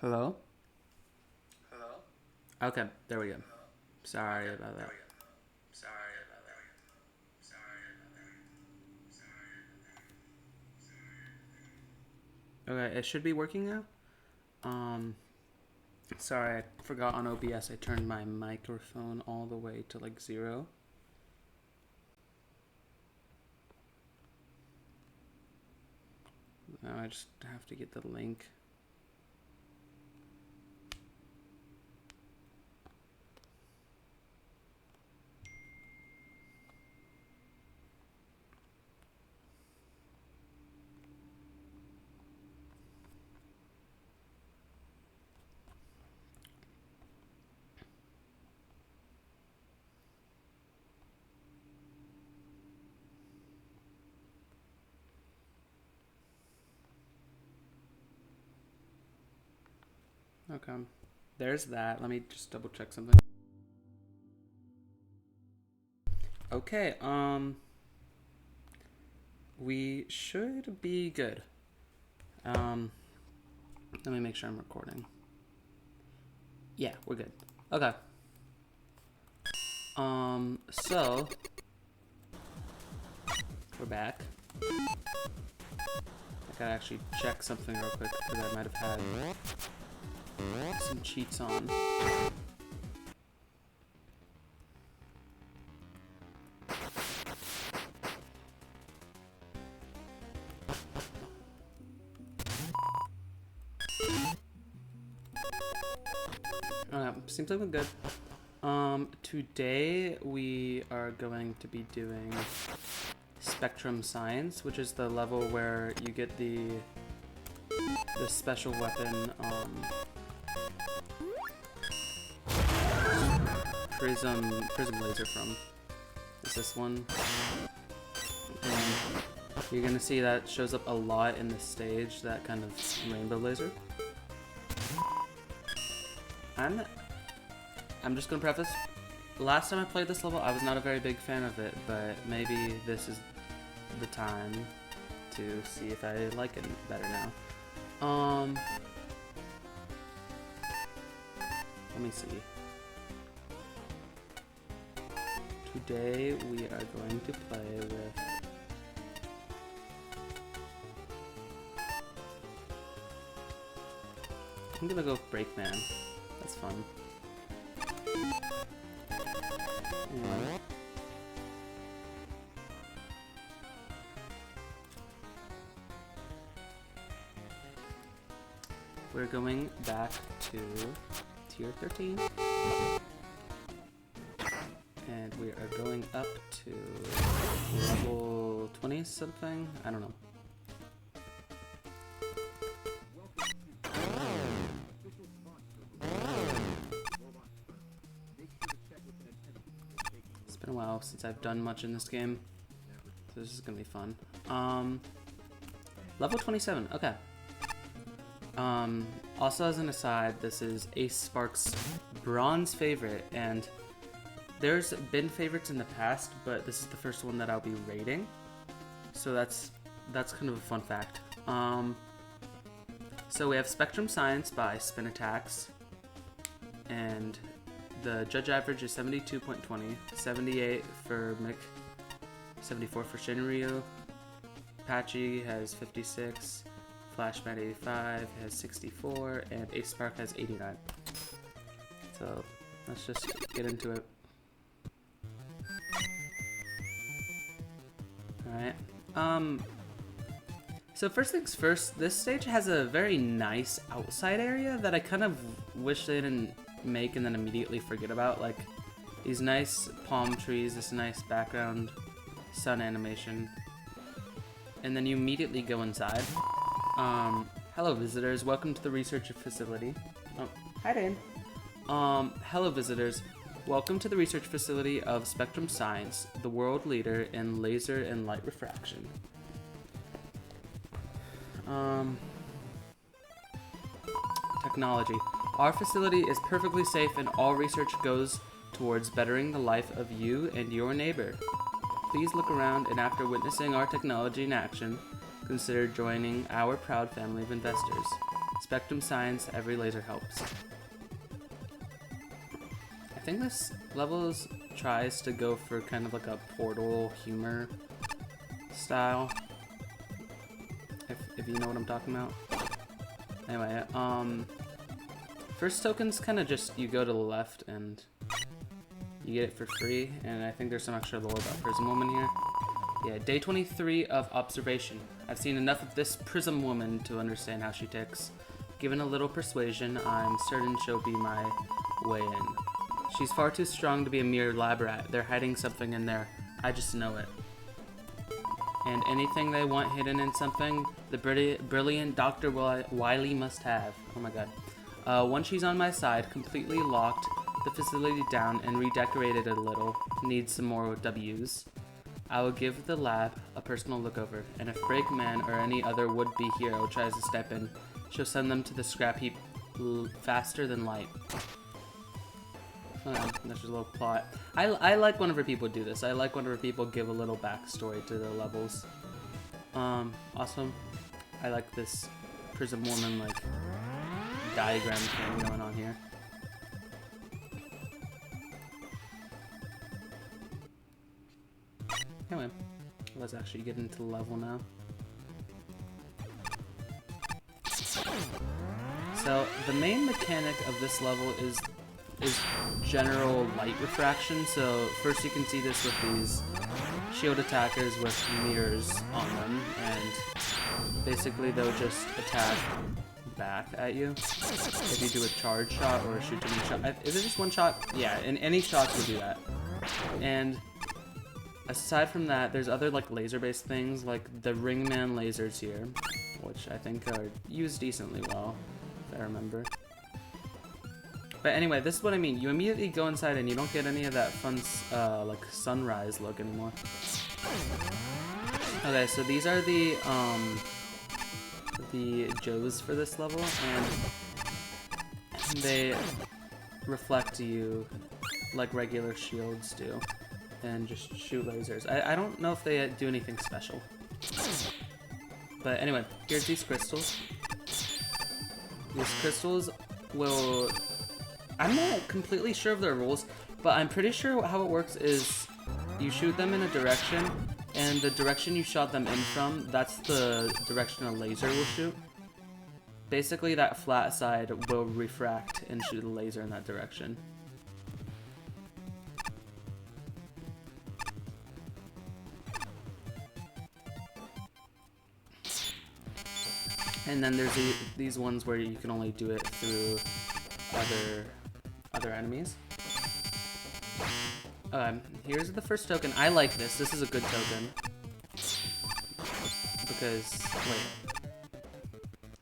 Hello? Okay, there we go. Sorry about that. Okay, it should be working now. Um, Sorry, I forgot on OBS I turned my microphone all the way to like 0. Now I just have to get the link. Okay, there's that. Let me just double check something. Okay, we should be good. Let me make sure I'm recording. Yeah, we're good. Okay. So we're back. I gotta actually check something real quick because I might have had some cheats on. Seems like we're good. Today we are going to be doing Spectrum Science, which is the level where you get the special weapon, prism laser from. Is this one? And you're gonna see that shows up a lot in the stage, that kind of rainbow laser. I'm just gonna preface, last time I played this level, I was not a very big fan of it, but maybe this is the time to see if I like it better now. Let me see. Today we are going to play with I'm gonna go with Brakeman. That's fun. Anyway. We're going back to tier 13. And we are going up to level 20 something? I don't know. It's been a while since I've done much in this game, so this is gonna be fun. Level 27, okay. Also as an aside, this is Ace Spark's bronze favorite, and there's been favorites in the past, but this is the first one that I'll be rating. So that's kind of a fun fact. So we have Spectrum Science by Spin Attacks, and the judge average is 72.20, 78 for Mick, 74 for Shinryu. Patchy has 56, Flashman 85 has 64, and Ace Spark has 89. So let's just get into it. Alright. So first things first, this stage has a very nice outside area that I kind of wish they didn't make and then immediately forget about. Like these nice palm trees, this nice background sun animation. And then you immediately go inside. Hello visitors, welcome to the research facility. Oh, hi Dane. Hello visitors, welcome to the research facility of Spectrum Science, the world leader in laser and light refraction. Technology. Our facility is perfectly safe and all research goes towards bettering the life of you and your neighbor. Please look around, and after witnessing our technology in action, consider joining our proud family of investors. Spectrum science, every laser helps. I think this level tries to go for kind of like a Portal humor style. If you know what I'm talking about. Anyway, first token's kind of just, you go to the left and you get it for free, and I think there's some extra lore about Prism Woman here. Yeah, day 23 of observation. I've seen enough of this Prism Woman to understand how she ticks. Given a little persuasion, I'm certain she'll be my way in. She's far too strong to be a mere lab rat. They're hiding something in there. I just know it. And anything they want hidden in something, the brilliant Dr. Wily must have. Oh my god. Once she's on my side, completely locked the facility down and redecorated a little, needs some more W's. I will give the lab a personal look over, and if Breakman or any other would-be hero tries to step in, she'll send them to the scrap heap faster than light. Oh, that's just a little plot. I like whenever people do this. I like whenever people give a little backstory to the levels. Awesome. I like this Prism Woman, like, diagram thing going on here. Anyway, let's actually get into the level now. So, the main mechanic of this level is general light refraction. So, first you can see this with these shield attackers with mirrors on them, and basically they'll just attack back at you if you do a charge shot or a shoot to shot. Is it just one shot? Yeah, and any shots will do that. And aside from that, there's other like laser-based things, like the Ringman lasers here, which I think are used decently well, if I remember. But anyway, this is what I mean. You immediately go inside and you don't get any of that fun, like, sunrise look anymore. Okay, so these are the Joes for this level, and they reflect you like regular shields do, and just shoot lasers. I don't know if they do anything special. But anyway, here's these crystals. These crystals will... I'm not completely sure of their rules, but I'm pretty sure how it works is you shoot them in a direction, and the direction you shot them in from, that's the direction a laser will shoot. Basically, that flat side will refract and shoot a laser in that direction. And then there's these ones where you can only do it through other enemies. Here's the first token. I like this. This is a good token. Because, wait.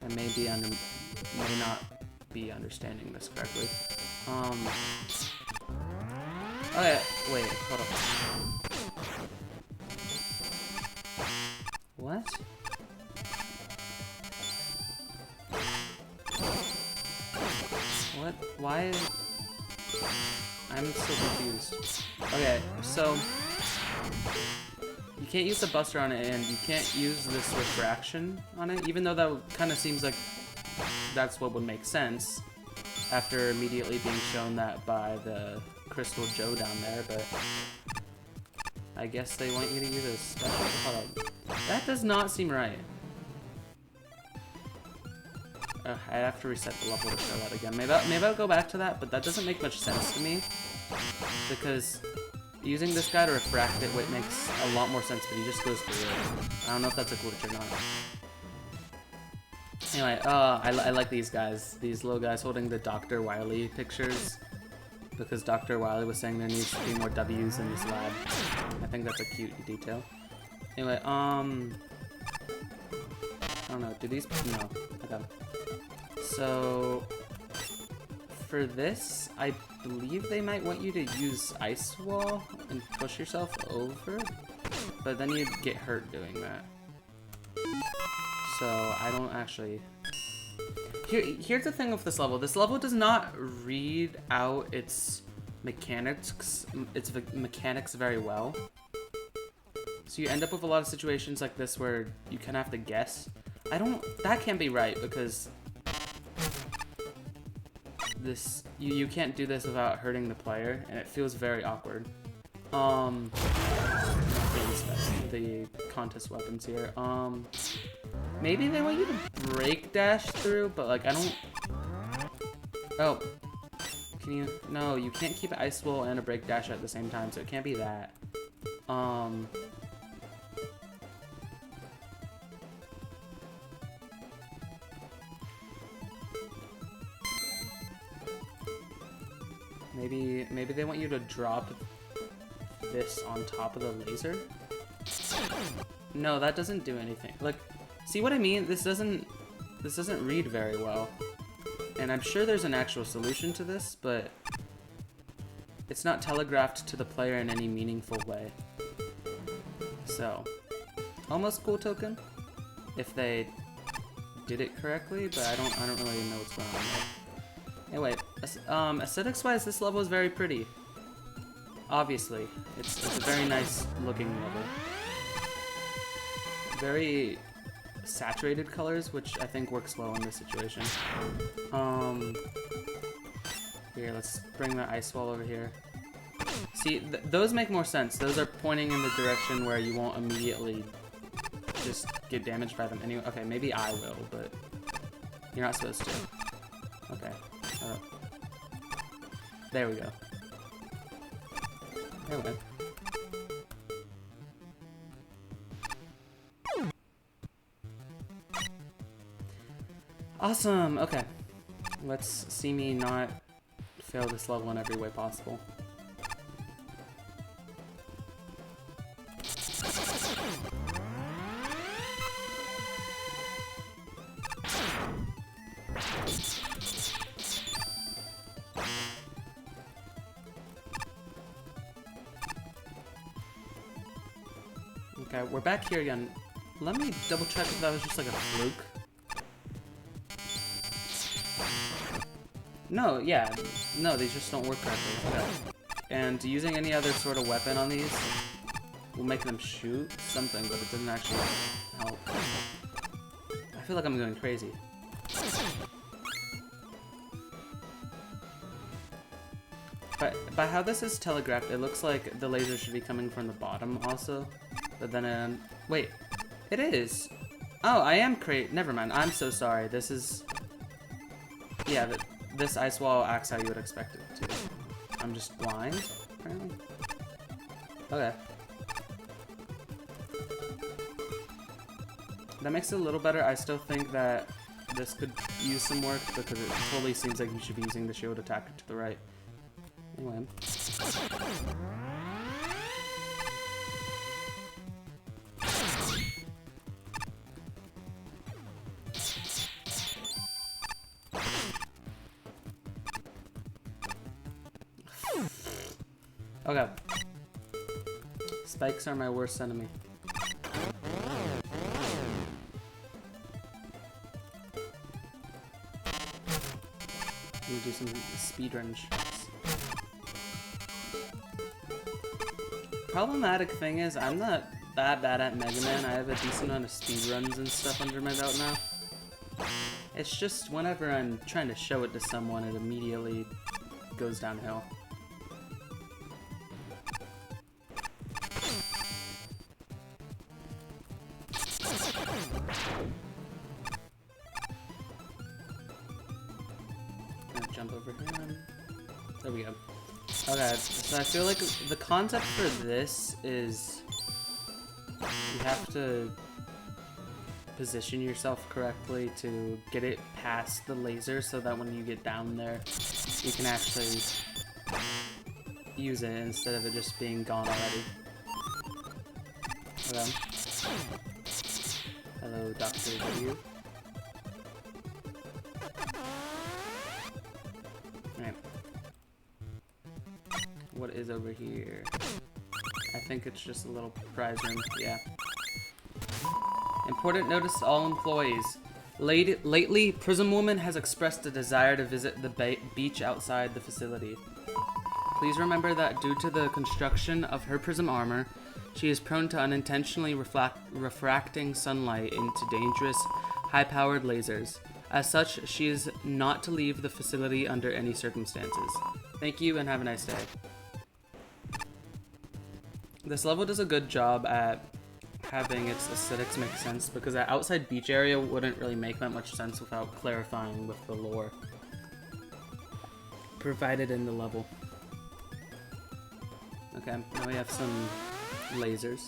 I may not be understanding this correctly. Okay, wait, hold up. What? What? Why? I'm so confused. Okay, so you can't use the buster on it, and you can't use this refraction on it, even though that kind of seems like that's what would make sense after immediately being shown that by the Crystal Joe down there, but I guess they want you to use a special... Hold on. That does not seem right. I'd have to reset the level to show that again. Maybe I'll go back to that, but that doesn't make much sense to me, because using this guy to refract it makes a lot more sense, but he just goes through it. I don't know if that's a glitch or not. Anyway, I like these guys. These little guys holding the Dr. Wily pictures, because Dr. Wily was saying there needs to be more W's in this lab. I think that's a cute detail. Anyway, I don't know, do these... No. Okay. So, for this, I believe they might want you to use Ice Wall and push yourself over, but then you'd get hurt doing that. So, I don't actually... Here's the thing with this level. This level does not read out its mechanics very well. So you end up with a lot of situations like this where you kind of have to guess. That can't be right, because you can't do this without hurting the player, and it feels very awkward. The contest weapons here. Maybe they want you to break dash through, but like I don't. Oh, can you? No, you can't keep an ice wall and a break dash at the same time, so it can't be that. Maybe they want you to drop this on top of the laser? No, that doesn't do anything. Like, see what I mean? This doesn't read very well. And I'm sure there's an actual solution to this, but it's not telegraphed to the player in any meaningful way. So, almost cool token if they did it correctly, but I don't really know what's going on there. Anyway, aesthetics-wise, this level is very pretty. Obviously, it's a very nice looking level. Very saturated colors, which I think works well in this situation. Here, let's bring the ice wall over here. See, those make more sense. Those are pointing in the direction where you won't immediately just get damaged by them anyway. Okay, maybe I will, but you're not supposed to. Okay. There we go. Anyway. Awesome! Okay. Let's see me not fail this level in every way possible. Okay, we're back here again. Let me double check if that was just like a fluke. No, yeah. No, these just don't work correctly. Okay. And using any other sort of weapon on these will make them shoot something, but it doesn't actually help. I feel like I'm going crazy. But by how this is telegraphed, it looks like the laser should be coming from the bottom also. But then, wait, it is. Oh, I am never mind. I'm so sorry. This is, yeah, this ice wall acts how you would expect it to. I'm just blind, apparently. Okay. That makes it a little better. I still think that this could use some work because it totally seems like you should be using the shield attacker to the right. Anyway. Okay. Spikes are my worst enemy. Let me do some speedrun shots. Problematic thing is, I'm not that bad at Mega Man. I have a decent amount of speedruns and stuff under my belt now. It's just whenever I'm trying to show it to someone, it immediately goes downhill. Jump over him. There we go. Okay, so I feel like the concept for this is you have to position yourself correctly to get it past the laser so that when you get down there, you can actually use it instead of it just being gone already. Okay. Hello, Dr. W. Alright. What is over here? I think it's just a little prize room. Yeah. Important notice to all employees. Lately, Prism Woman has expressed a desire to visit the beach outside the facility. Please remember that due to the construction of her prism armor, she is prone to unintentionally refracting sunlight into dangerous, high-powered lasers. As such, she is not to leave the facility under any circumstances. Thank you and have a nice day. This level does a good job at having its aesthetics make sense, because that outside beach area wouldn't really make that much sense without clarifying with the lore provided in the level. Okay, now we have some lasers.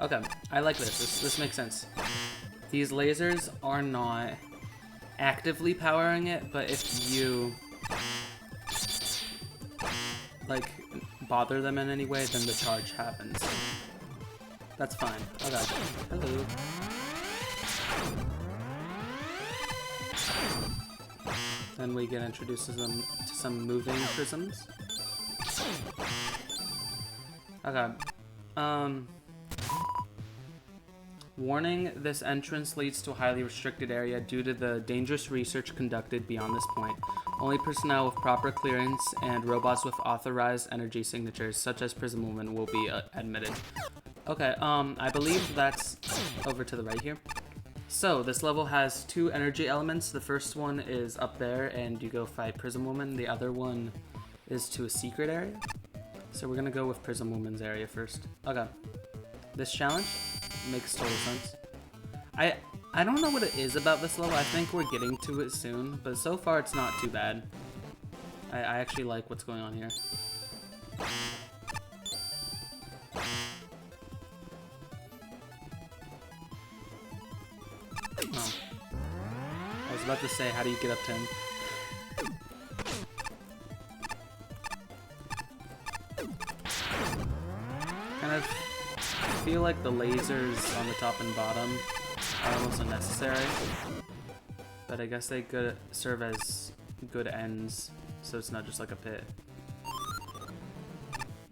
Okay, I like this. This makes sense. These lasers are not actively powering it, but if you like bother them in any way, then the charge happens. That's fine. Okay. Hello. Then we get introduced to some moving prisms. Okay. Warning, this entrance leads to a highly restricted area due to the dangerous research conducted beyond this point. Only personnel with proper clearance and robots with authorized energy signatures, such as Prism Woman, will be admitted. Okay, I believe that's over to the right here. So, this level has 2 energy elements. The first one is up there, and you go fight Prism Woman. The other one is to a secret area. So we're gonna go with Prism Woman's area first. Okay. This challenge makes total sense. I don't know what it is about this level. I think we're getting to it soon, but so far it's not too bad. I actually like what's going on here. Oh. I was about to say, how do you get up to him? Kind of feel like the lasers on the top and bottom are almost unnecessary, but I guess they could serve as good ends, so it's not just like a pit.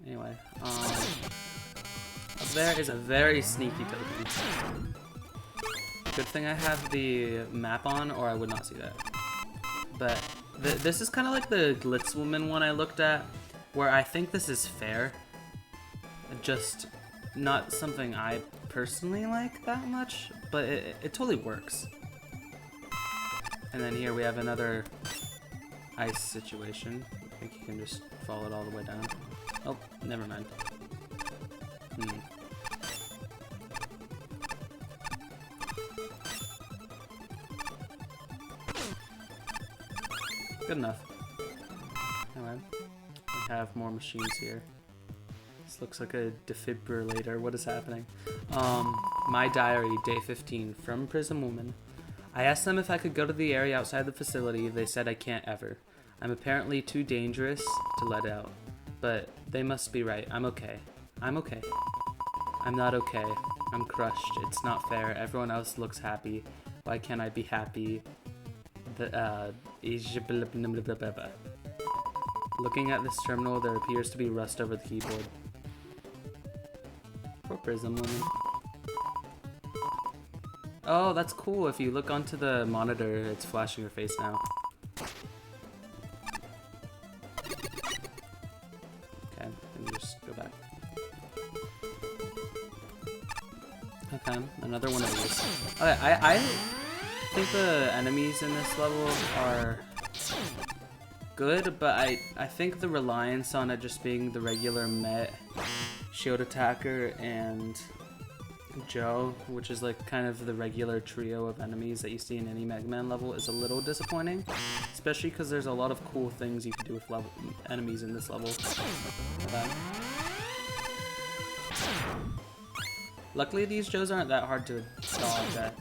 Anyway, up there is a very sneaky token. Good thing I have the map on, or I would not see that. But this is kind of like the Glitz Woman one I looked at, where I think this is fair. Just not something I personally like that much, but it totally works. And then here we have another ice situation. I think you can just fall it all the way down. Oh, never mind. Good enough. Anyway, we have more machines here. This looks like a defibrillator. What is happening? My diary, day 15, from Prism Woman. I asked them if I could go to the area outside the facility. They said I can't ever. I'm apparently too dangerous to let out. But they must be right. I'm okay. I'm okay. I'm not okay. I'm crushed. It's not fair. Everyone else looks happy. Why can't I be happy? Looking at this terminal, there appears to be rust over the keyboard. Poor Prism Woman. Oh, that's cool. If you look onto the monitor, it's flashing your face now. Okay, let me just go back. Okay, another one of these. Okay, I think the enemies in this level are good, but I think the reliance on it just being the regular Met, Shield Attacker, and Joe, which is like kind of the regular trio of enemies that you see in any Mega Man level, is a little disappointing, especially because there's a lot of cool things you can do with enemies in this level. Luckily, these Joes aren't that hard to dodge at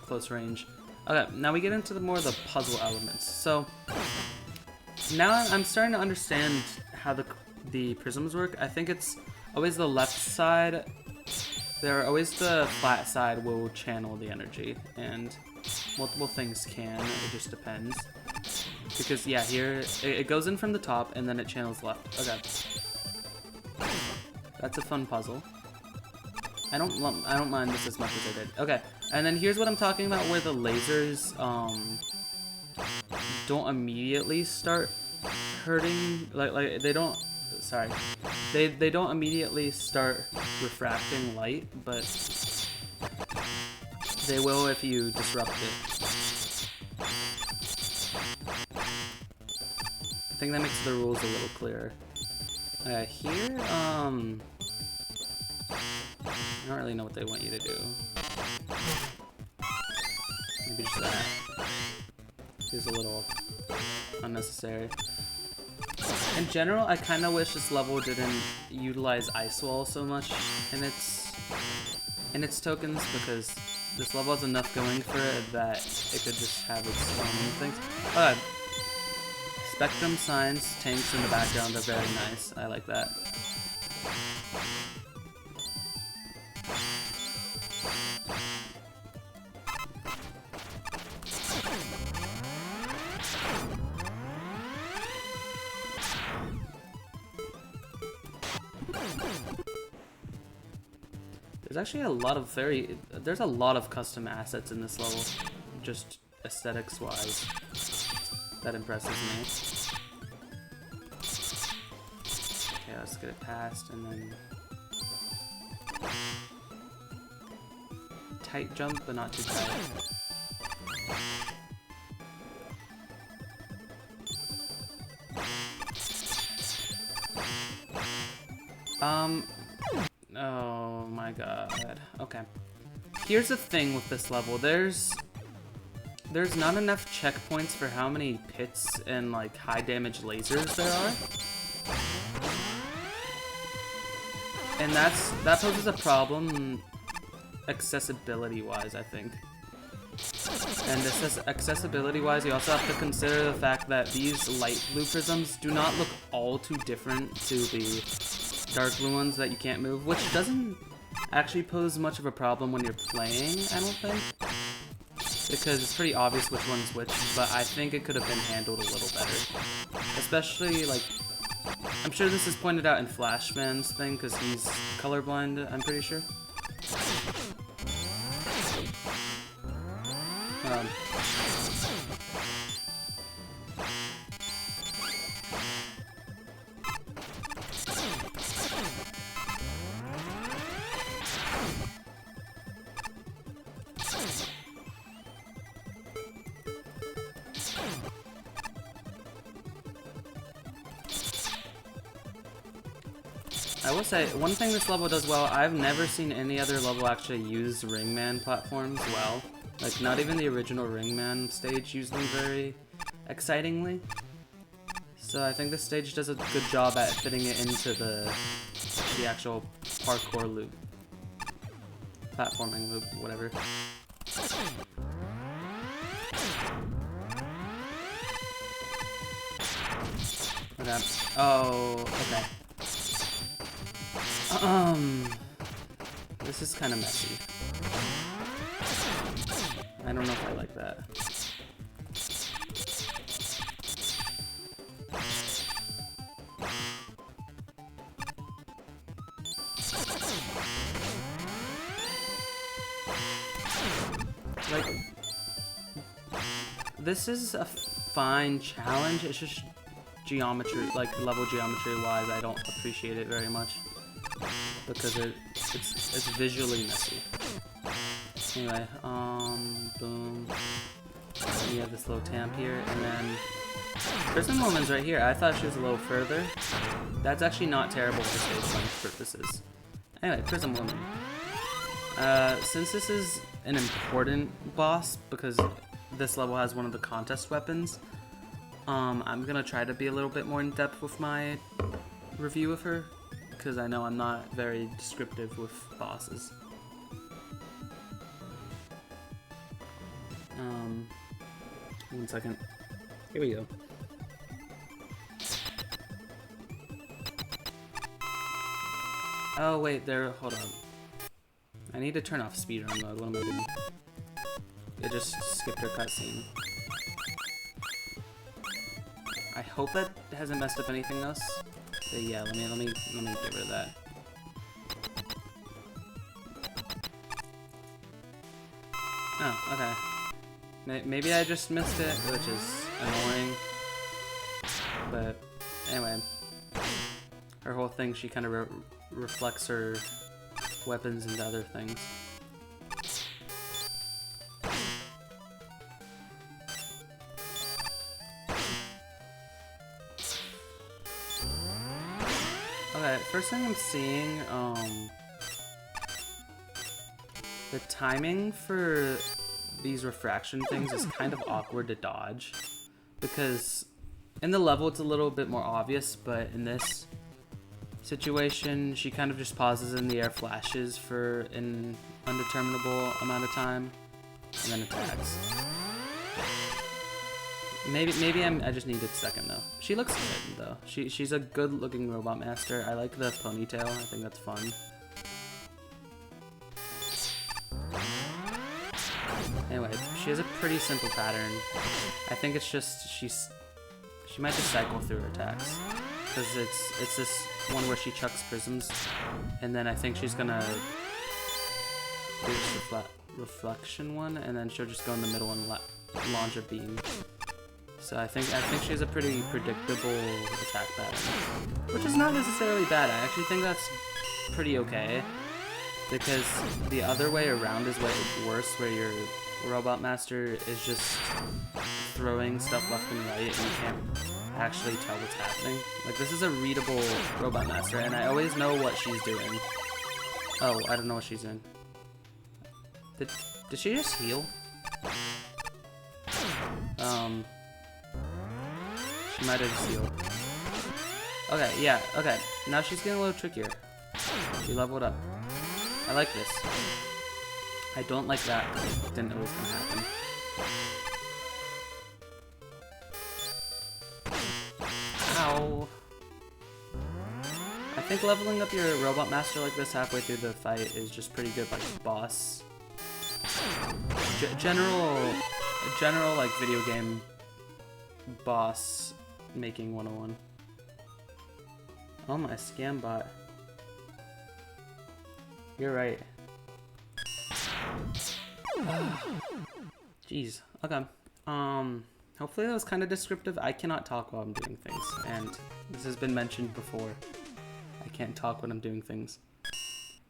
close range. Okay, now we get into more of the puzzle elements. So now I'm starting to understand how the prisms work. I think it's always the left side. They're always the flat side will channel the energy, and multiple things can. It just depends. Because yeah, here it goes in from the top and then it channels left. Okay, that's a fun puzzle. I don't mind this as much as I did. Okay, and then here's what I'm talking about, where the lasers don't immediately start hurting. Like they don't. Sorry, they don't immediately start refracting light, but They will if you disrupt it. I think that makes the rules a little clearer. Here, I don't really know what they want you to do. Maybe just that. Feels a little unnecessary. In general, I kind of wish this level didn't utilize Ice Wall so much in its tokens, because this level has enough going for it that it could just have its own things. Spectrum signs, tanks in the background are very nice. I like that. There's actually a lot of there's a lot of custom assets in this level, just aesthetics wise. That impresses me. Okay, let's get it past and then tight jump, but not too tight. Oh my god. Okay. Here's the thing with this level. There's not enough checkpoints for how many pits and like high damage lasers there are. And that poses a problem accessibility wise, I think. And accessibility wise, you also have to consider the fact that these light blue prisms do not look all too different to the dark blue ones that you can't move, which doesn't actually pose much of a problem when you're playing, I don't think. Because it's pretty obvious which one's which, but I think it could have been handled a little better. Especially, like, I'm sure this is pointed out in Flashman's thing, because he's colorblind, I'm pretty sure. I will say, one thing this level does well, I've never seen any other level actually use Ringman platforms well. Like, not even the original Ringman stage used them very excitingly. So I think this stage does a good job at fitting it into the actual parkour loop. Platforming loop, whatever. Okay. Oh, okay. This is kind of messy. I don't know if I like that. Like, this is a fine challenge, it's just geometry, like level geometry wise, I don't appreciate it very much. Because it's visually messy. Anyway, boom. You have this little tamp here, and then Prison Woman's right here. I thought she was a little further. That's actually not terrible for stage length purposes. Anyway, Prison Woman. Since this is an important boss, because this level has one of the contest weapons, I'm gonna try to be a little bit more in depth with my review of her, because I know I'm not very descriptive with bosses. One second. Here we go. Oh wait, hold on. I need to turn off speedrun mode. What am I doing? It just skipped her cutscene. I hope that hasn't messed up anything else. But yeah, let me get rid of that. Oh, okay. Maybe I just missed it, which is annoying. But anyway, her whole thing, she kind of reflects her weapons into other things. Okay, first thing I'm seeing, the timing for these refraction things is kind of awkward to dodge, because in the level it's a little bit more obvious, but in this situation she kind of just pauses in the air, flashes for an undeterminable amount of time, and then attacks. Maybe I just needed a second though. She looks good though. She's a good looking robot master. I like the ponytail. I think that's fun. Anyway, she has a pretty simple pattern. I think it's just she might just cycle through her attacks, because it's this one where she chucks prisms, and then I think she's gonna do this reflection one, and then she'll just go in the middle and launch a beam. So I think she has a pretty predictable attack pattern, which is not necessarily bad. I actually think that's pretty okay, because the other way around is way worse, where your robot master is just throwing stuff left and right and you can't actually tell what's happening. Like, this is a readable robot master, and I always know what she's doing. Oh, I don't know what she's in. Did she just heal? She might have just healed. Okay, yeah, okay. Now she's getting a little trickier. She leveled up. I like this. I don't like that. Didn't know it was gonna happen. Ow. I think leveling up your robot master like this halfway through the fight is just pretty good, like boss. General like video game boss making 101. Oh, my scam bot. You're right. Jeez. Okay. Hopefully that was kind of descriptive. I cannot talk while I'm doing things, and this has been mentioned before. I can't talk when I'm doing things.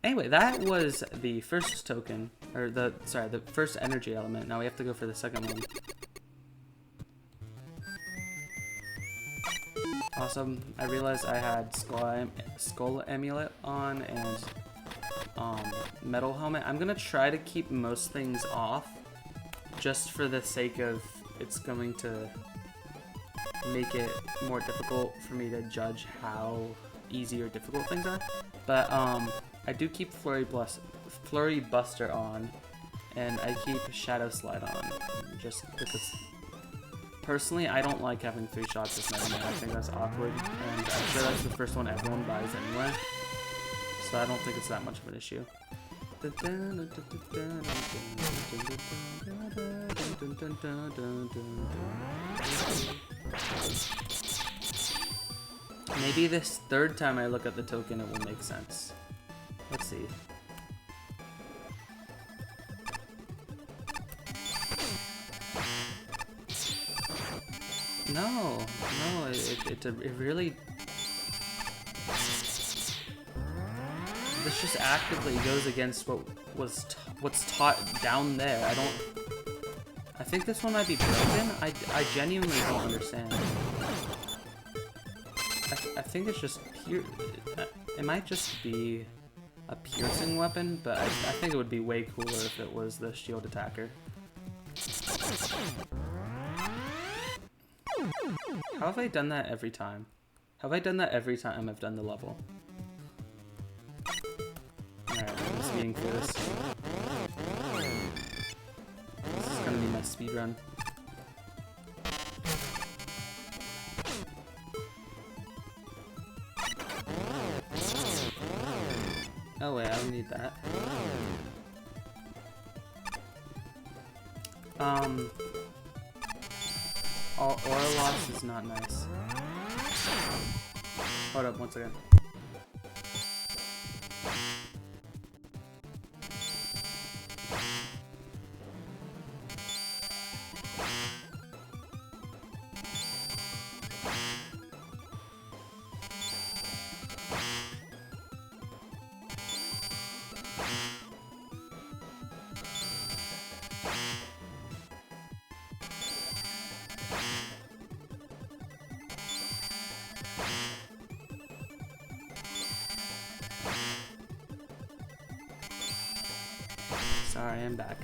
Anyway, that was the first token, or the first energy element. Now we have to go for the second one. Awesome. I realized I had skull amulet on and metal helmet. I'm gonna try to keep most things off, just for the sake of it's going to make it more difficult for me to judge how easy or difficult things are. But I do keep Flurry Buster on, and I keep Shadow Slide on, just because personally I don't like having 3 shots as Mega Man. I think that's awkward, and I'm sure that's the first one everyone buys anyway, so I don't think it's that much of an issue. Maybe this third time I look at the token it will make sense. Let's see. No, it really. This just actively goes against what's taught down there. I think this one might be broken. I genuinely don't understand. I think it's just pure. It might just be a piercing weapon, but I think it would be way cooler if it was the shield attacker. How have I done that every time? Have I done that every time I've done the level? Alright, I'm just speeding through this. This is gonna be my speed run. Oh wait, I don't need that. Aura loss is not nice. Hold up, once again. Sorry, I'm back.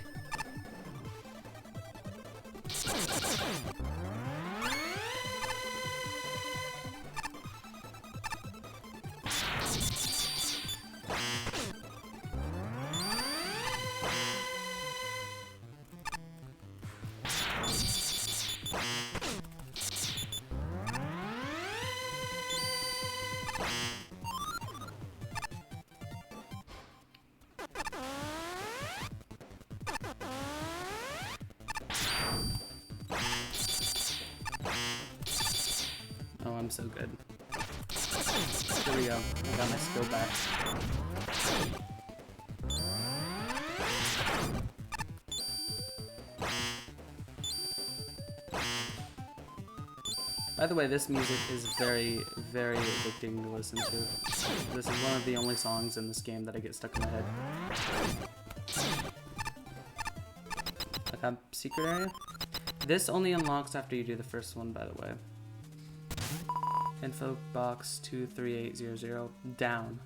Oh, I'm so good. Here we go. I got my skill back. By the way, this music is very, very addicting to listen to. This is one of the only songs in this game that I get stuck in my head. Like a secret area? This only unlocks after you do the first one, by the way. Info box 23800 down.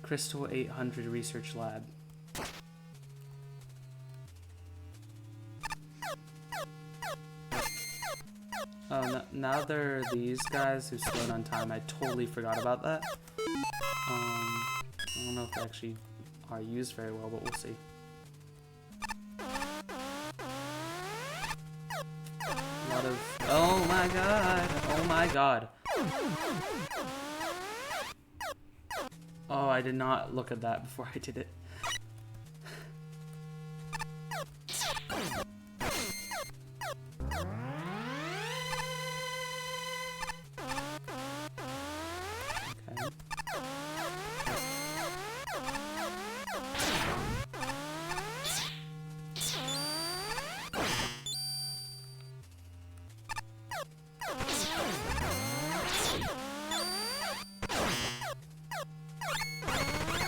Crystal 800 Research Lab. Oh, no, now there are these guys who slowed on time. I totally forgot about that. I don't know if they actually are used very well, but we'll see. A lot of... Oh my god! Oh my god! Oh, I did not look at that before I did it.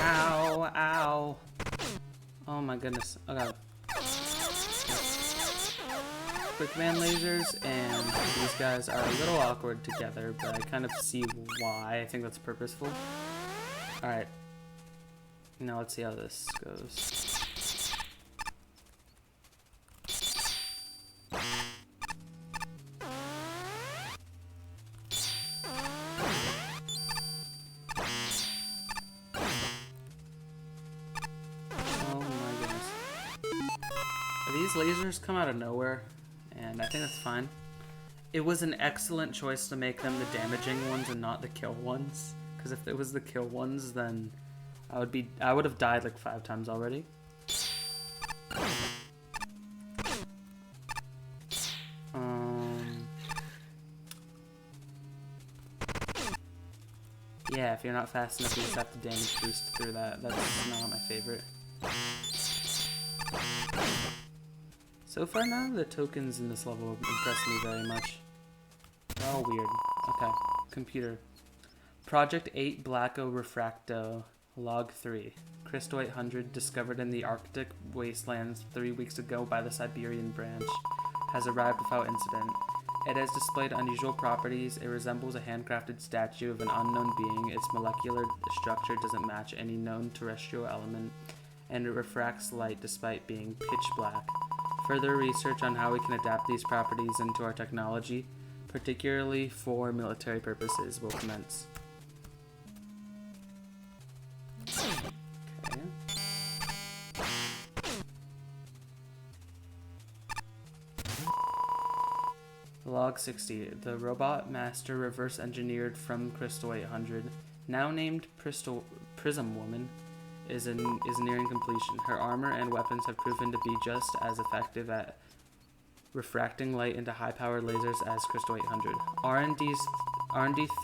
Ow, ow. Oh my goodness. Okay. Quick man lasers and these guys are a little awkward together, but I kind of see why. I think that's purposeful. Alright. Now let's see how this goes. These lasers come out of nowhere, and I think that's fine. It was an excellent choice to make them the damaging ones and not the kill ones, because if it was the kill ones, then I would have died like 5 times already. Yeah, if you're not fast enough, you just have to damage boost through that. That's not my favorite. So far, none of the tokens in this level impress me very much. They're all weird. Okay, computer. Project 8 Blacko Refracto, Log 3. Crystal 800, discovered in the Arctic wastelands 3 weeks ago by the Siberian branch, has arrived without incident. It has displayed unusual properties. It resembles a handcrafted statue of an unknown being. Its molecular structure doesn't match any known terrestrial element, and it refracts light despite being pitch black. Further research on how we can adapt these properties into our technology, particularly for military purposes, will commence. Okay. Log 60. The robot master reverse engineered from Crystal 800, now named Prism Woman, is nearing completion. Her armor and weapons have proven to be just as effective at refracting light into high-powered lasers as Crystal 800. R&D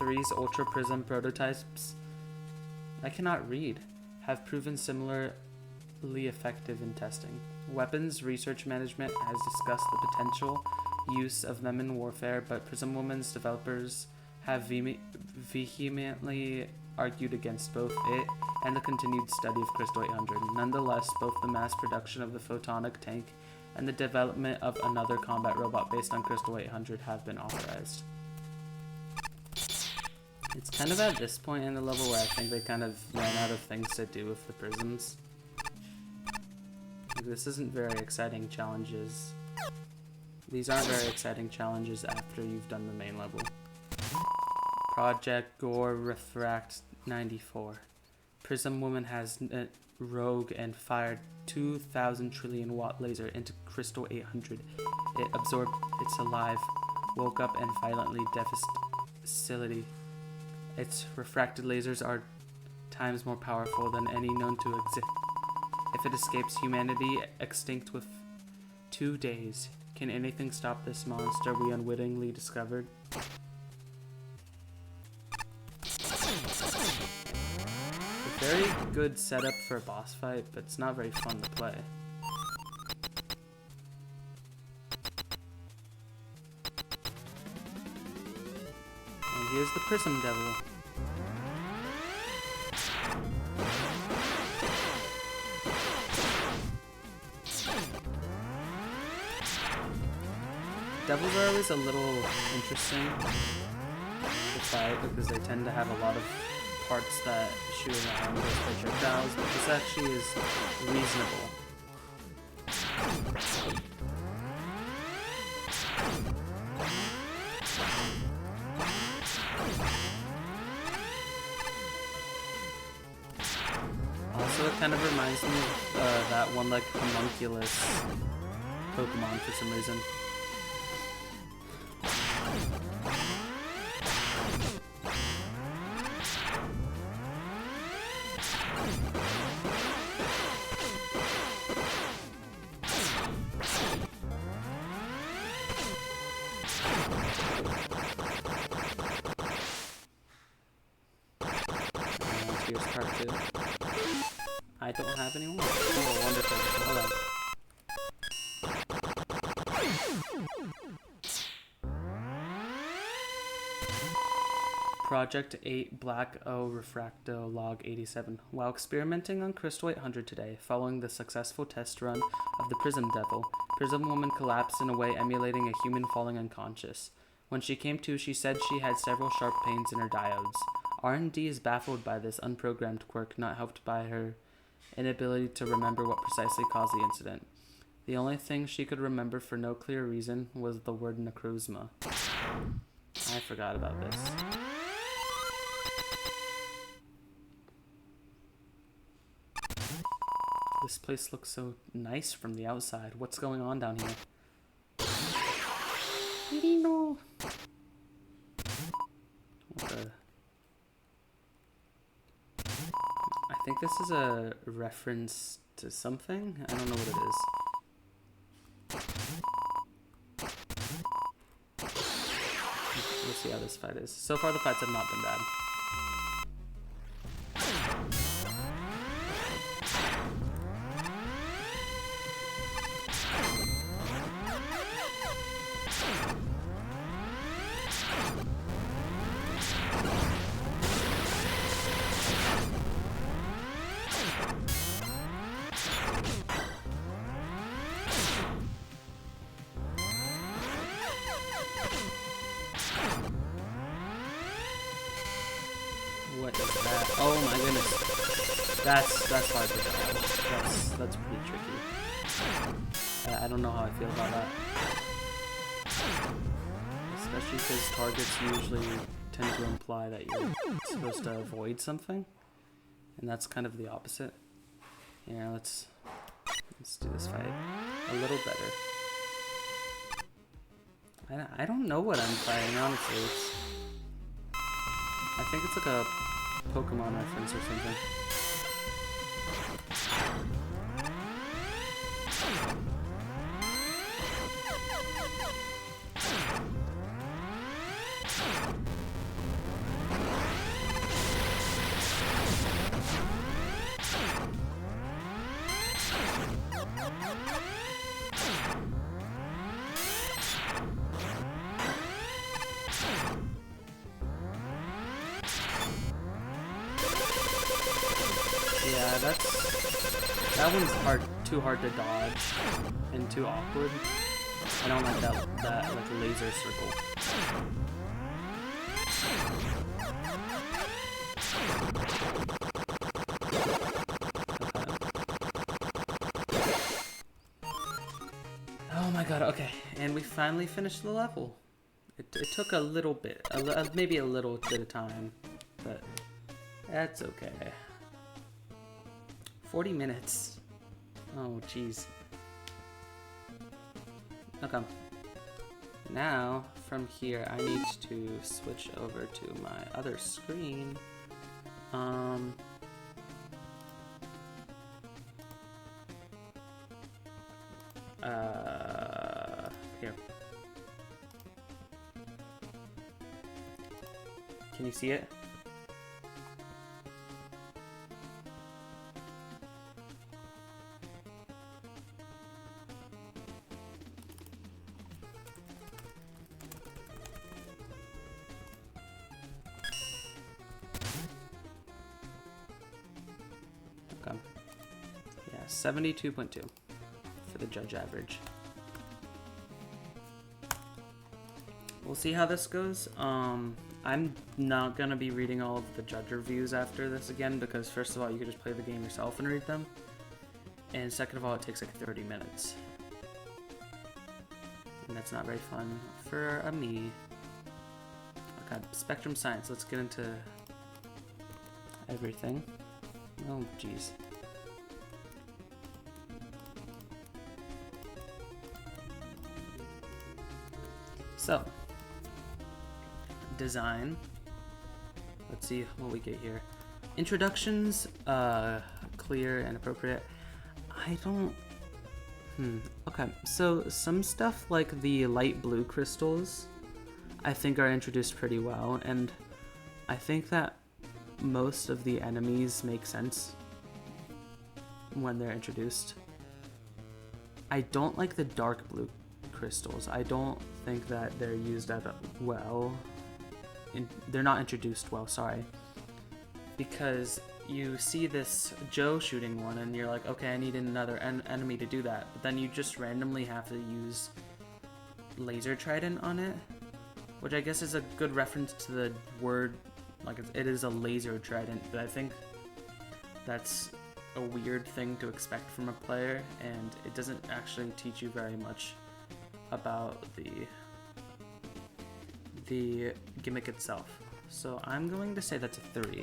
3's Ultra Prism prototypes, I cannot read, have proven similarly effective in testing. Weapons Research Management has discussed the potential use of them in warfare, but Prism Woman's developers have vehemently argued against both it and the continued study of Crystal 800. Nonetheless, both the mass production of the photonic tank and the development of another combat robot based on Crystal 800 have been authorized. It's kind of at this point in the level where I think they kind of ran out of things to do with the prisms. This isn't very exciting challenges. These aren't very exciting challenges after you've done the main level. Project Gore Refract 94. Prism Woman has rogue and fired 2,000 trillion watt laser into Crystal 800. It absorbed its alive, woke up and violently devastated. Its refracted lasers are times more powerful than any known to exist. If it escapes humanity extinct with 2 days, can anything stop this monster we unwittingly discovered? A very good setup for a boss fight, but it's not very fun to play. And here's the Prism Devil. Devils are always a little interesting to fight because they tend to have a lot of parts that shoot around with projectiles, but this actually is reasonable. Also, it kind of reminds me of that one like homunculus Pokemon for some reason. Here's part 2. I don't have any more. Oh, wonderful. Hold on. Project 8 Black O Refracto Log 87. While experimenting on Crystal 800 today, following the successful test run of the Prism Devil, Prism Woman collapsed in a way emulating a human falling unconscious. When she came to, she said she had several sharp pains in her diodes. R&D is baffled by this unprogrammed quirk, not helped by her inability to remember what precisely caused the incident. The only thing she could remember for no clear reason was the word necrozma. I forgot about this. This place looks so nice from the outside. What's going on down here? I don't know. What the... I think this is a reference to something. I don't know what it is. Let's see how this fight is. So far the fights have not been bad. What is that? Oh my goodness. That's hard to dodge. That's pretty tricky. I don't know how I feel about that. Especially because targets usually tend to imply that you're supposed to avoid something. And that's kind of the opposite. Yeah, let's do this fight a little better. I don't know what I'm fighting, honestly. I think it's like a Pokemon reference or something. Yeah, that one's too hard to dodge and too awkward. I don't like that like laser circle. god, okay. And we finally finished the level. It took a little bit, maybe a little bit of time, but that's okay. 40 minutes. Oh, jeez. Okay. Now, from here, I need to switch over to my other screen. Here. Can you see it? Okay. Yeah, 72.2 for the judge average. We'll see how this goes. I'm not gonna be reading all of the judge reviews after this again, because first of all, you could just play the game yourself and read them, and second of all, it takes like 30 minutes, and that's not very fun for me. Okay, spectrum science. Let's get into everything. Oh, jeez. So, design. Let's see what we get here. Introductions, clear and appropriate. I don't... Okay, so some stuff like the light blue crystals, I think are introduced pretty well, and I think that most of the enemies make sense when they're introduced. I don't like the dark blue crystals. I don't think that they're used at well. They're not introduced well, sorry. Because you see this Joe shooting one and you're like, okay, I need another enemy to do that. But then you just randomly have to use laser trident on it, which I guess is a good reference to the word, like it is a laser trident, but I think that's a weird thing to expect from a player, and it doesn't actually teach you very much about the gimmick itself. So I'm going to say that's a 3.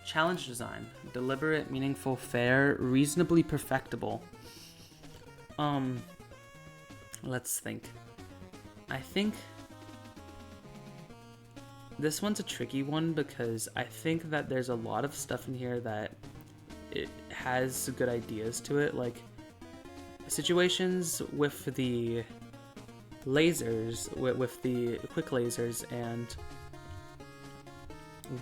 Challenge design. Deliberate, meaningful, fair, reasonably perfectible. Let's think. I think this one's a tricky one because I think that there's a lot of stuff in here that it has good ideas to it, like situations with the lasers, with the quick lasers, and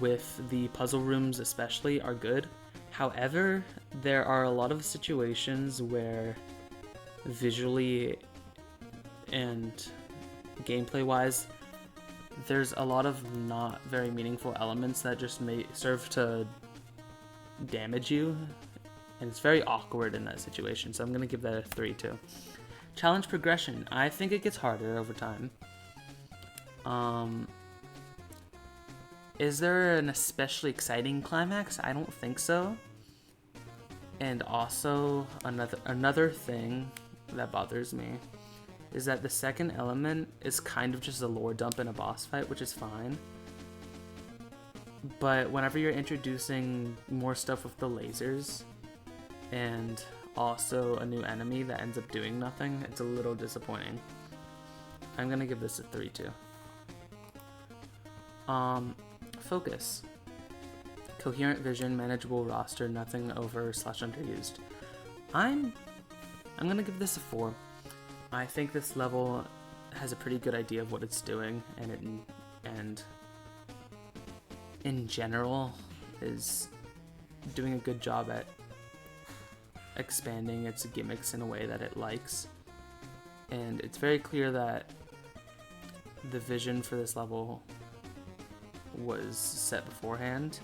with the puzzle rooms especially are good. However, there are a lot of situations where visually and gameplay wise there's a lot of not very meaningful elements that just may serve to damage you, and it's very awkward in that situation, so I'm gonna give that a 3 too. Challenge progression. I think it gets harder over time. Is there an especially exciting climax? I don't think so. And also, another thing that bothers me is that the second element is kind of just a lore dump in a boss fight, which is fine. But whenever you're introducing more stuff with the lasers, and also a new enemy that ends up doing nothing, it's a little disappointing. I'm gonna give this a 3 too. Focus. Coherent vision, manageable roster, nothing over/underused. I'm gonna give this a 4. I think this level has a pretty good idea of what it's doing, and in general is doing a good job at expanding its gimmicks in a way that it likes. And it's very clear that the vision for this level was set beforehand.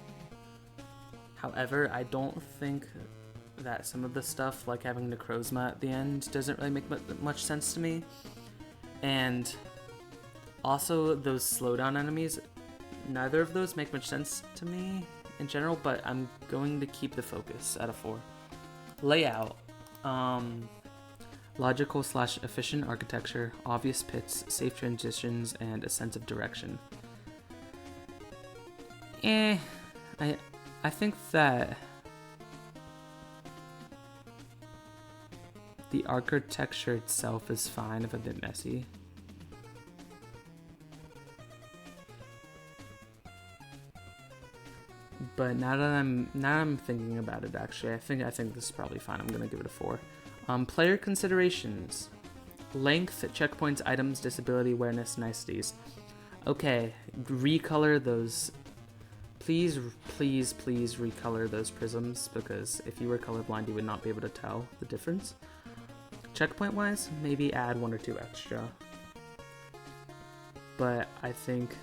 However, I don't think that some of the stuff, like having Necrozma at the end, doesn't really make much sense to me. And also those slowdown enemies, neither of those make much sense to me in general, but I'm going to keep the focus at a 4. Layout. Logical / efficient architecture, obvious pits, safe transitions, and a sense of direction. I think that the architecture itself is fine, if a bit messy. But now that I'm thinking about it, actually, I think this is probably fine. I'm gonna give it a 4. Player considerations: length, checkpoints, items, disability, awareness, niceties. Okay, recolor those. Please, please, please recolor those prisms, because if you were colorblind, you would not be able to tell the difference. Checkpoint wise, maybe add 1 or 2 extra. But I think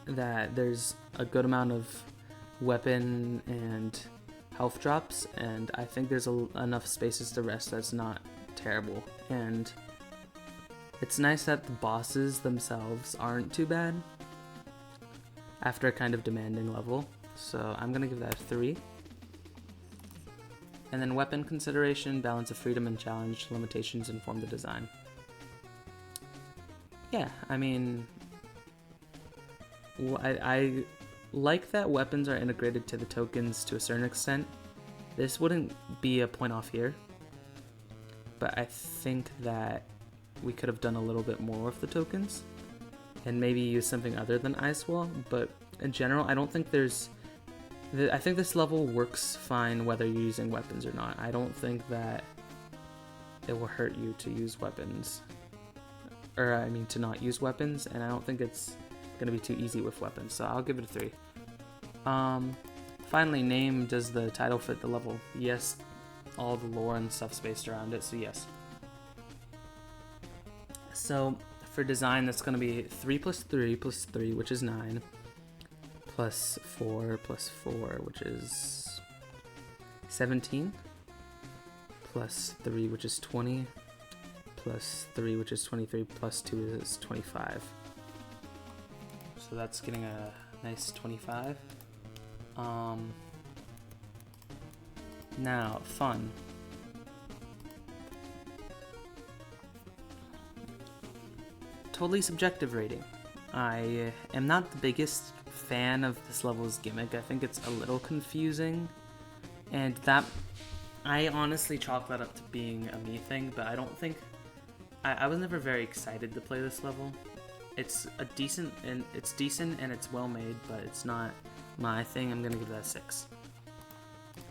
that there's a good amount of weapon and health drops, and I think there's enough spaces to rest that's not terrible. And it's nice that the bosses themselves aren't too bad after a kind of demanding level, so I'm gonna give that a 3. And then weapon consideration, balance of freedom and challenge, limitations inform the design. Yeah, I mean, I like that weapons are integrated to the tokens to a certain extent. This wouldn't be a point off here, but I think that we could have done a little bit more with the tokens and maybe use something other than Ice Wall. But in general, I don't think I think this level works fine whether you're using weapons or not. I don't think that it will hurt you to use weapons, or I mean to not use weapons, and I don't think it's gonna be too easy with weapons, so I'll give it a 3. Finally, name: does the title fit the level? Yes, all the lore and stuff's based around it, so yes. So for design, that's gonna be 3 plus 3 plus 3, which is 9, plus 4 plus 4, which is 17, plus 3, which is 20, plus 3, which is 23, plus 2 is 25. So that's getting a nice 25. Now, fun. Totally subjective rating. I am not the biggest fan of this level's gimmick. I think it's a little confusing, and that I honestly chalk that up to being a me thing, but I don't think I was never very excited to play this level. It's decent and it's well made, but it's not my thing. I'm gonna give that a 6.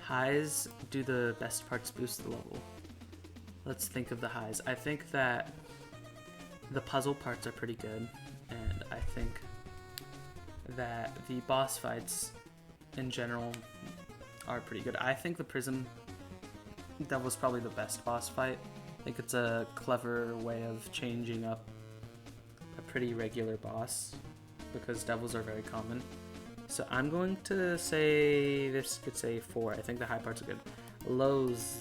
Highs: do the best parts boost the level? Let's think of the highs. I think that the puzzle parts are pretty good, and I think that the boss fights in general are pretty good. I think the prism, that was probably the best boss fight. I think it's a clever way of changing up a pretty regular boss, because devils are very common. So I'm going to say this gets a 4. I think the high parts are good. Lows,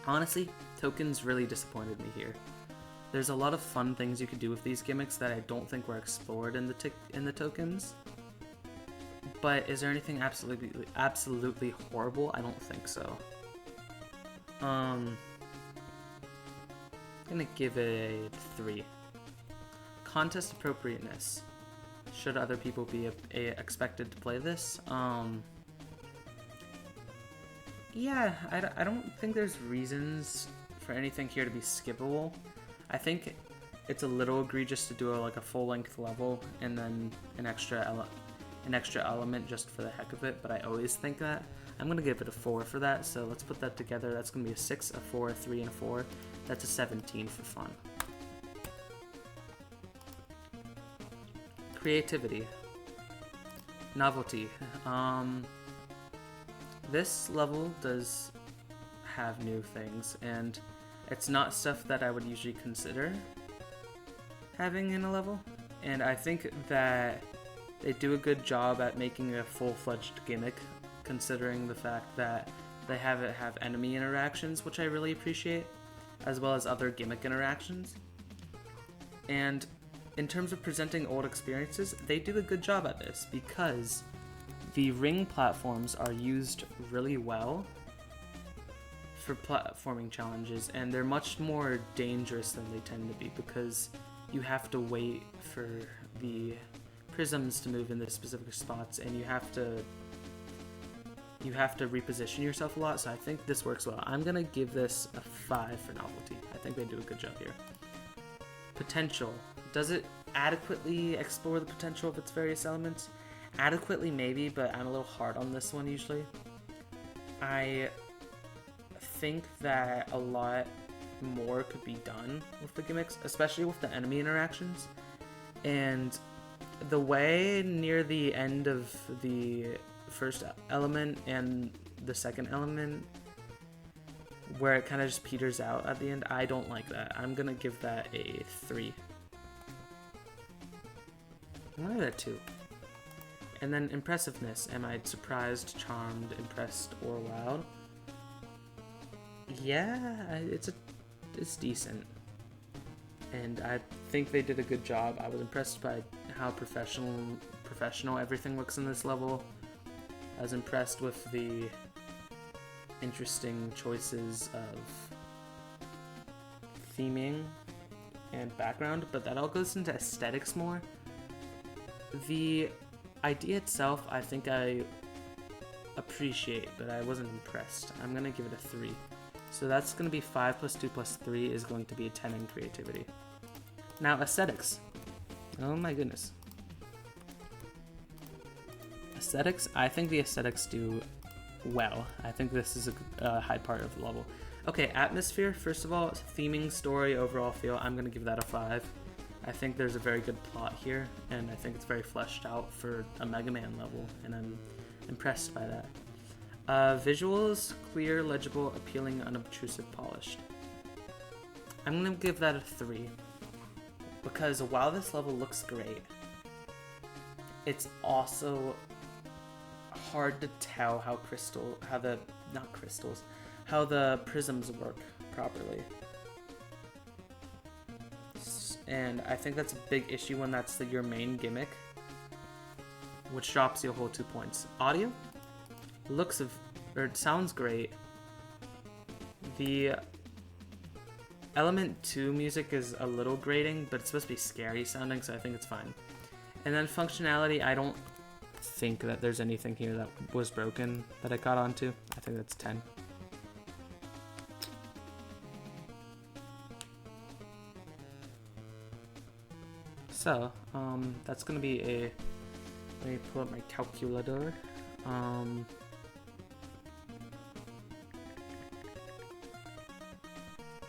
honestly, tokens really disappointed me here. There's a lot of fun things you could do with these gimmicks that I don't think were explored in the tokens. But is there anything absolutely horrible? I don't think so. I'm gonna give it a 3. Contest appropriateness. Should other people be expected to play this? Yeah, I don't think there's reasons for anything here to be skippable. I think it's a little egregious to do a full-length level and then an extra element just for the heck of it, but I always think that. I'm gonna give it a 4 for that, so let's put that together. That's gonna be a 6, a 4, a 3, and a 4. That's a 17 for fun. Creativity. Novelty. This level does have new things, and it's not stuff that I would usually consider having in a level, and I think that they do a good job at making a full-fledged gimmick, considering the fact that they have it have enemy interactions, which I really appreciate, as well as other gimmick interactions. And in terms of presenting old experiences, they do a good job at this, because the ring platforms are used really well for platforming challenges, and they're much more dangerous than they tend to be because you have to wait for the prisms to move in the specific spots, and you have to reposition yourself a lot. So I think this works well. I'm gonna give this a 5 for novelty. I think they do a good job here. Potential. Does it adequately explore the potential of its various elements? Adequately, maybe, but I'm a little hard on this one usually. I think that a lot more could be done with the gimmicks, especially with the enemy interactions. And the way near the end of the first element and the second element, where it kind of just peters out at the end, I don't like that. I'm gonna give that a 3. I'm gonna give that a 2. And then impressiveness. Am I surprised, charmed, impressed, or wowed? Yeah, it's decent. And I think they did a good job. I was impressed by how professional everything looks in this level. I was impressed with the interesting choices of theming and background, but that all goes into aesthetics more. The idea itself, I think I appreciate, but I wasn't impressed. I'm gonna give it a 3. So that's gonna be 5 plus 2 plus 3 is going to be a 10 in creativity. Now aesthetics. Oh my goodness. Aesthetics, I think the aesthetics do well. I think this is a high part of the level. Okay, atmosphere, first of all, theming, story, overall feel, I'm gonna give that a 5. I think there's a very good plot here, and I think it's very fleshed out for a Mega Man level, and I'm impressed by that. Visuals, clear, legible, appealing, unobtrusive, polished. I'm gonna give that a 3, because while this level looks great, it's also hard to tell how the prisms work properly. And I think that's a big issue when that's your main gimmick, which drops you a whole 2 points. Audio it sounds great. The element 2 music is a little grating, but it's supposed to be scary sounding, so I think it's fine. And then functionality, I don't think that there's anything here that was broken that I caught onto. I think that's 10. So, that's gonna be let me pull up my calculator.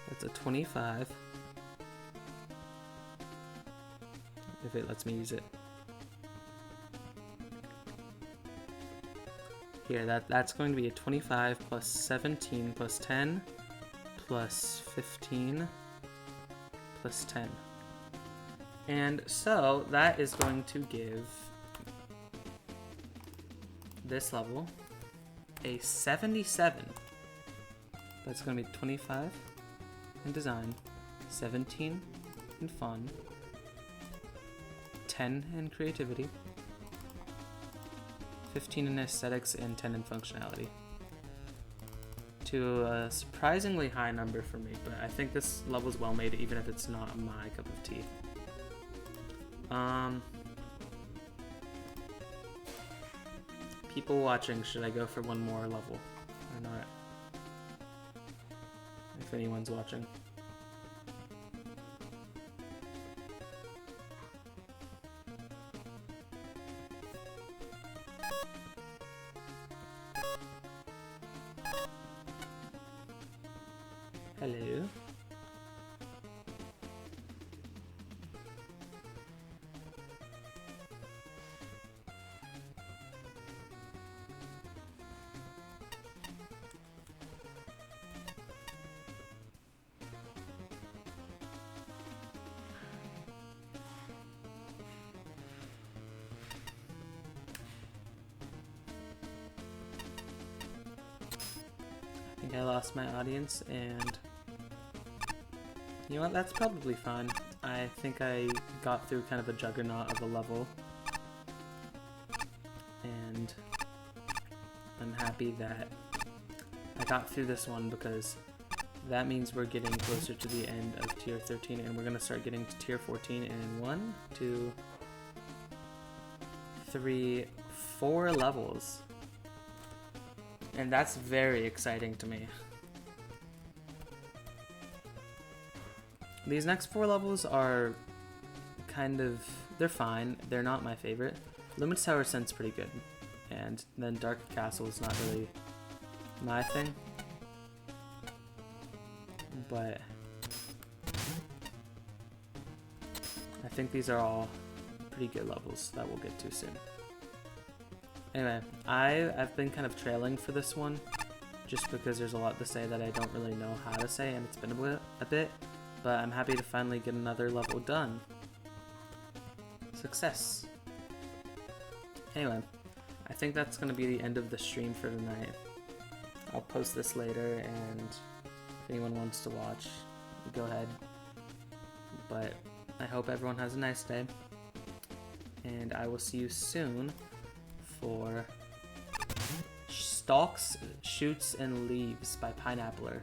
That's a 25. If it lets me use it. Here, that's going to be a 25 plus 17 plus 10 plus 15 plus 10. And so that is going to give this level a 77. That's going to be 25 in design, 17 in fun, 10 in creativity, 15 in aesthetics, and 10 in functionality. To a surprisingly high number for me, but I think this level is well made even if it's not my cup of tea. People watching, should I go for one more level or not? If anyone's watching. Hello. I think I lost my audience, and you know what, that's probably fine. I think I got through kind of a juggernaut of a level, and I'm happy that I got through this one because that means we're getting closer to the end of tier 13 and we're gonna start getting to tier 14 in 1, 2, 3, 4 levels. And that's very exciting to me. These next 4 levels are kind of, they're fine. They're not my favorite. Luminous Tower Ascent's pretty good. And then Dark Castle is not really my thing. But I think these are all pretty good levels that we'll get to soon. Anyway, I've been kind of trailing for this one just because there's a lot to say that I don't really know how to say, and it's been a bit, but I'm happy to finally get another level done. Success. Anyway, I think that's going to be the end of the stream for tonight. I'll post this later, and if anyone wants to watch, go ahead. But I hope everyone has a nice day, and I will see you soon for Stalks, Shoots, and Leaves by Pineappler.